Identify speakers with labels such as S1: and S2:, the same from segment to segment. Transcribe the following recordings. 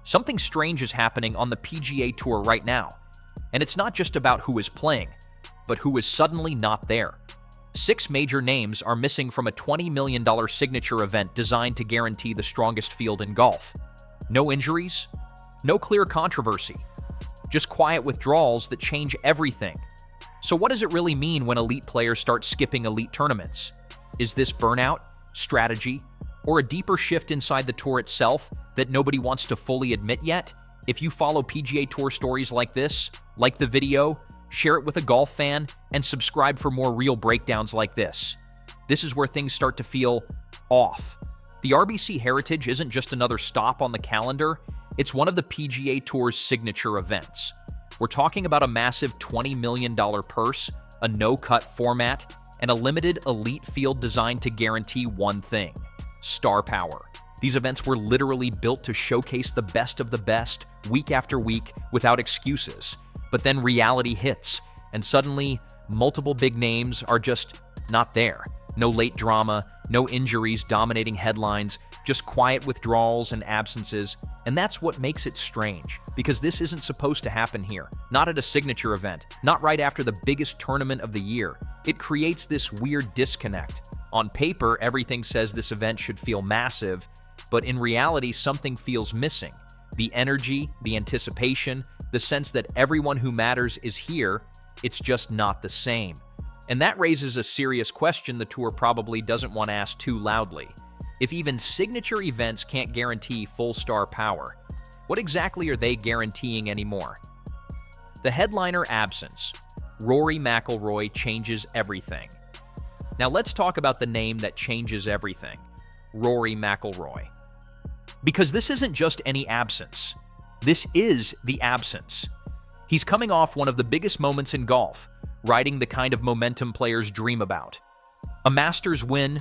S1: Something strange is happening on the PGA Tour right now, and it's not just about who is playing, but who is suddenly not there. 6 major names are missing from a $20 million signature event designed to guarantee the strongest field in golf. No injuries, no clear controversy, just quiet withdrawals that change everything. So what does it really mean when elite players start skipping elite tournaments? Is this burnout, strategy, or a deeper shift inside the tour itself that nobody wants to fully admit yet? If you follow PGA Tour stories like this, like the video, share it with a golf fan, and subscribe for more real breakdowns like this. This is where things start to feel off. The RBC Heritage isn't just another stop on the calendar, it's one of the PGA Tour's signature events. We're talking about a massive $20 million purse, a no-cut format, and a limited elite field designed to guarantee one thing: star power. These events were literally built to showcase the best of the best week after week without excuses. But then reality hits, and suddenly multiple big names are just not there. No late drama, no injuries dominating headlines, just quiet withdrawals and absences. And that's what makes it strange, because this isn't supposed to happen here. Not at a signature event, not right after the biggest tournament of the year. It creates this weird disconnect. On paper, everything says this event should feel massive, but in reality, something feels missing. The energy, the anticipation, the sense that everyone who matters is here, it's just not the same. And that raises a serious question the tour probably doesn't want to ask too loudly. If even signature events can't guarantee full star power, what exactly are they guaranteeing anymore? The headliner absence. Rory McIlroy changes everything. Now let's talk about the name that changes everything: Rory McIlroy. Because this isn't just any absence. This is the absence. He's coming off one of the biggest moments in golf, riding the kind of momentum players dream about. A Masters win,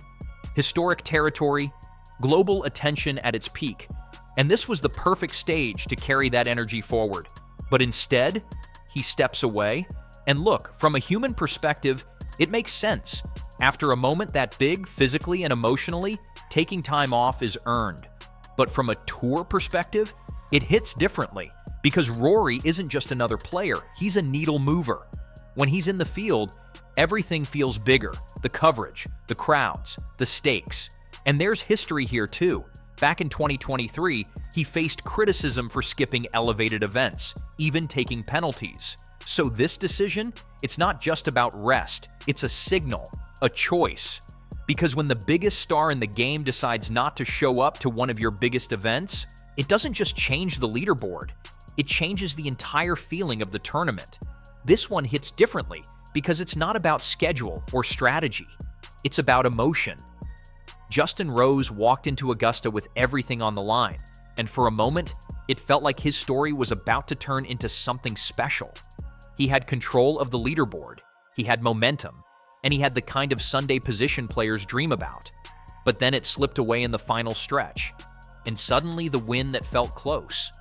S1: historic territory, global attention at its peak. And this was the perfect stage to carry that energy forward. But instead, he steps away. And look, from a human perspective, it makes sense. After a moment that big, physically and emotionally, taking time off is earned. But from a tour perspective, it hits differently, because Rory isn't just another player, he's a needle mover. When he's in the field, everything feels bigger: the coverage, the crowds, the stakes. And there's history here too. Back in 2023, he faced criticism for skipping elevated events, even taking penalties. So this decision, it's not just about rest, it's a signal, a choice. Because when the biggest star in the game decides not to show up to one of your biggest events, it doesn't just change the leaderboard, it changes the entire feeling of the tournament. This one hits differently because it's not about schedule or strategy, it's about emotion. Justin Rose walked into Augusta with everything on the line, and for a moment, it felt like his story was about to turn into something special. He had control of the leaderboard, he had momentum, and he had the kind of Sunday position players dream about. But then it slipped away in the final stretch, and suddenly the win that felt close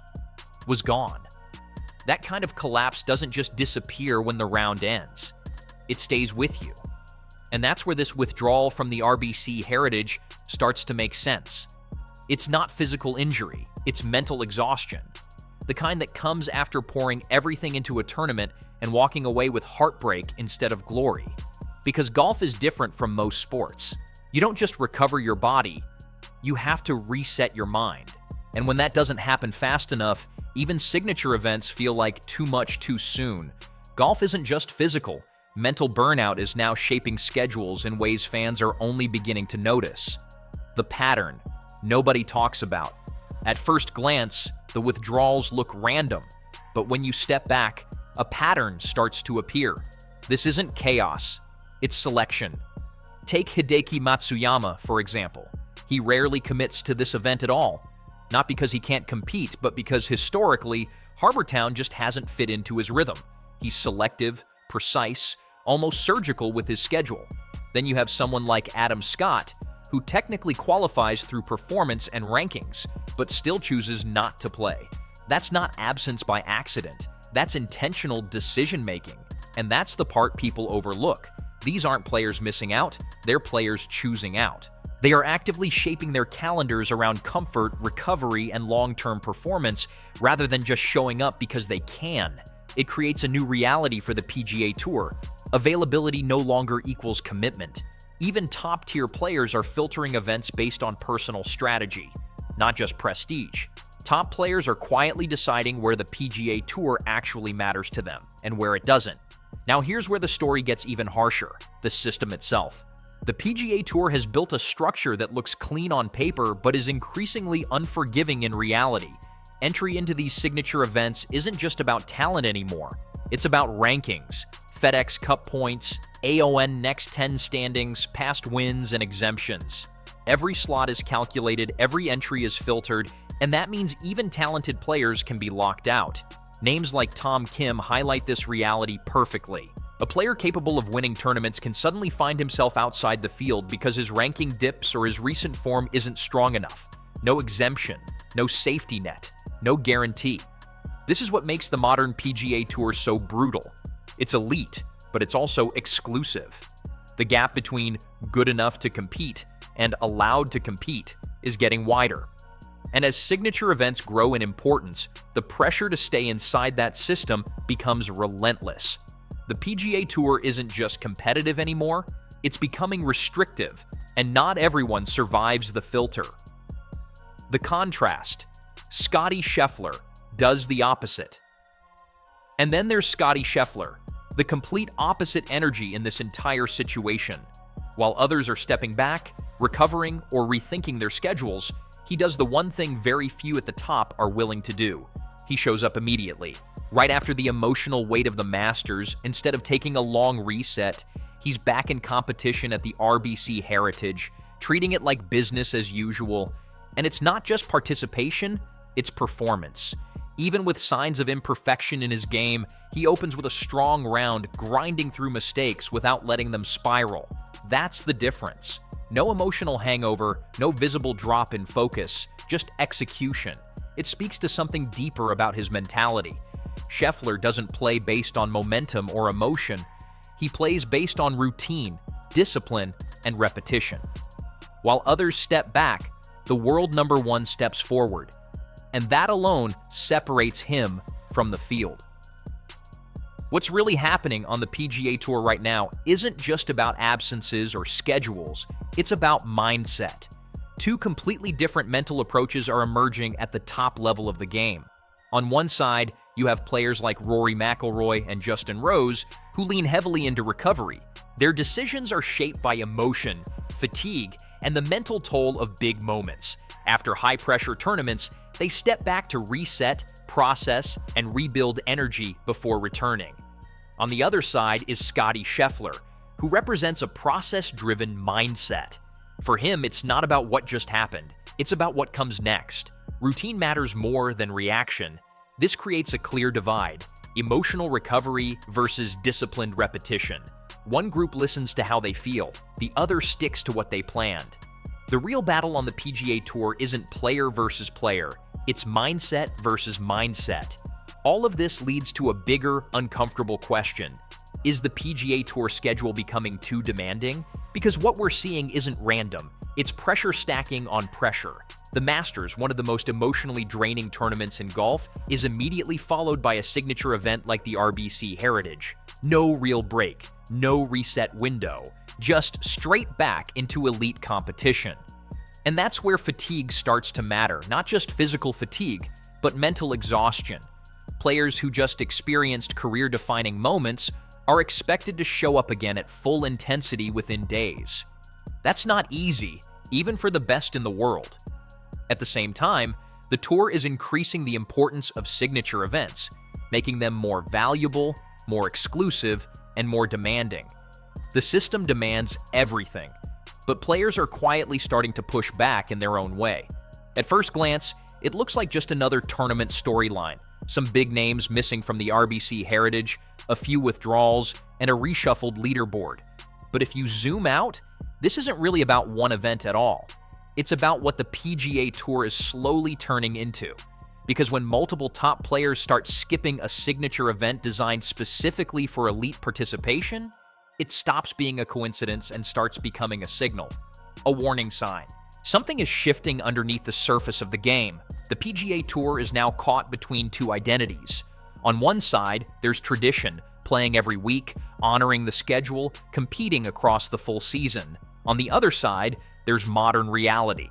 S1: was gone. That kind of collapse doesn't just disappear when the round ends. It stays with you. And that's where this withdrawal from the RBC Heritage starts to make sense. It's not physical injury, it's mental exhaustion. The kind that comes after pouring everything into a tournament and walking away with heartbreak instead of glory. Because golf is different from most sports. You don't just recover your body, you have to reset your mind. And when that doesn't happen fast enough, even signature events feel like too much too soon. Golf isn't just physical. Mental burnout is now shaping schedules in ways fans are only beginning to notice. The pattern nobody talks about. At first glance, the withdrawals look random, but when you step back, a pattern starts to appear. This isn't chaos, it's selection. Take Hideki Matsuyama, for example. He rarely commits to this event at all, not because he can't compete, but because historically, Harbour Town just hasn't fit into his rhythm. He's selective, precise, almost surgical with his schedule. Then you have someone like Adam Scott, who technically qualifies through performance and rankings, but still chooses not to play. That's not absence by accident. That's intentional decision-making. And that's the part people overlook. These aren't players missing out, they're players choosing out. They are actively shaping their calendars around comfort, recovery, and long-term performance rather than just showing up because they can. It creates a new reality for the PGA Tour. Availability no longer equals commitment. Even top-tier players are filtering events based on personal strategy, not just prestige. Top players are quietly deciding where the PGA Tour actually matters to them and where it doesn't. Now here's where the story gets even harsher: the system itself. The PGA Tour has built a structure that looks clean on paper but is increasingly unforgiving in reality. Entry into these signature events isn't just about talent anymore. It's about rankings, FedEx Cup points, AON Next 10 standings, past wins, and exemptions. Every slot is calculated, every entry is filtered, and that means even talented players can be locked out. Names like Tom Kim highlight this reality perfectly. A player capable of winning tournaments can suddenly find himself outside the field because his ranking dips or his recent form isn't strong enough. No exemption, no safety net, no guarantee. This is what makes the modern PGA Tour so brutal. It's elite, but it's also exclusive. The gap between good enough to compete and allowed to compete is getting wider. And as signature events grow in importance, the pressure to stay inside that system becomes relentless. The PGA Tour isn't just competitive anymore, it's becoming restrictive, and not everyone survives the filter. The contrast: Scottie Scheffler does the opposite. And then there's Scottie Scheffler, the complete opposite energy in this entire situation. While others are stepping back, recovering, or rethinking their schedules, he does the one thing very few at the top are willing to do. He shows up immediately. Right after the emotional weight of the Masters, instead of taking a long reset, he's back in competition at the RBC Heritage, treating it like business as usual. And it's not just participation, it's performance. Even with signs of imperfection in his game, he opens with a strong round, grinding through mistakes without letting them spiral. That's the difference. No emotional hangover, no visible drop in focus, just execution. It speaks to something deeper about his mentality. Scheffler doesn't play based on momentum or emotion. He plays based on routine, discipline, and repetition. While others step back, the world number one steps forward. And that alone separates him from the field. What's really happening on the PGA Tour right now isn't just about absences or schedules, it's about mindset. Two completely different mental approaches are emerging at the top level of the game. On one side, you have players like Rory McIlroy and Justin Rose who lean heavily into recovery. Their decisions are shaped by emotion, fatigue, and the mental toll of big moments. After high-pressure tournaments, they step back to reset, process, and rebuild energy before returning. On the other side is Scottie Scheffler, who represents a process-driven mindset. For him, it's not about what just happened, it's about what comes next. Routine matters more than reaction. This creates a clear divide: emotional recovery versus disciplined repetition. One group listens to how they feel, the other sticks to what they planned. The real battle on the PGA Tour isn't player versus player, it's mindset versus mindset. All of this leads to a bigger, uncomfortable question. Is the PGA Tour schedule becoming too demanding? Because what we're seeing isn't random, it's pressure stacking on pressure. The Masters, one of the most emotionally draining tournaments in golf, is immediately followed by a signature event like the RBC Heritage. No real break, no reset window, just straight back into elite competition. And that's where fatigue starts to matter, not just physical fatigue, but mental exhaustion. Players who just experienced career-defining moments are expected to show up again at full intensity within days. That's not easy, even for the best in the world. At the same time, the tour is increasing the importance of signature events, making them more valuable, more exclusive, and more demanding. The system demands everything, but players are quietly starting to push back in their own way. At first glance, it looks like just another tournament storyline, some big names missing from the RBC Heritage, a few withdrawals, and a reshuffled leaderboard. But if you zoom out, this isn't really about one event at all. It's about what the PGA Tour is slowly turning into. Because when multiple top players start skipping a signature event designed specifically for elite participation, it stops being a coincidence and starts becoming a signal. A warning sign. Something is shifting underneath the surface of the game. The PGA Tour is now caught between two identities. On one side, there's tradition, playing every week, honoring the schedule, competing across the full season. On the other side, there's modern reality.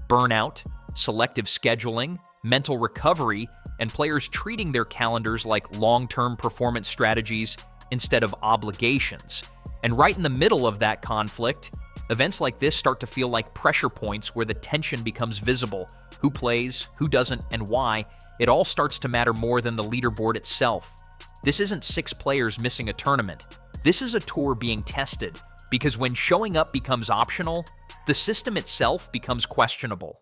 S1: Burnout, selective scheduling, mental recovery, and players treating their calendars like long-term performance strategies instead of obligations. And right in the middle of that conflict, events like this start to feel like pressure points where the tension becomes visible. Who plays, who doesn't, and why. It all starts to matter more than the leaderboard itself. This isn't 6 players missing a tournament. This is a tour being tested, because when showing up becomes optional, the system itself becomes questionable.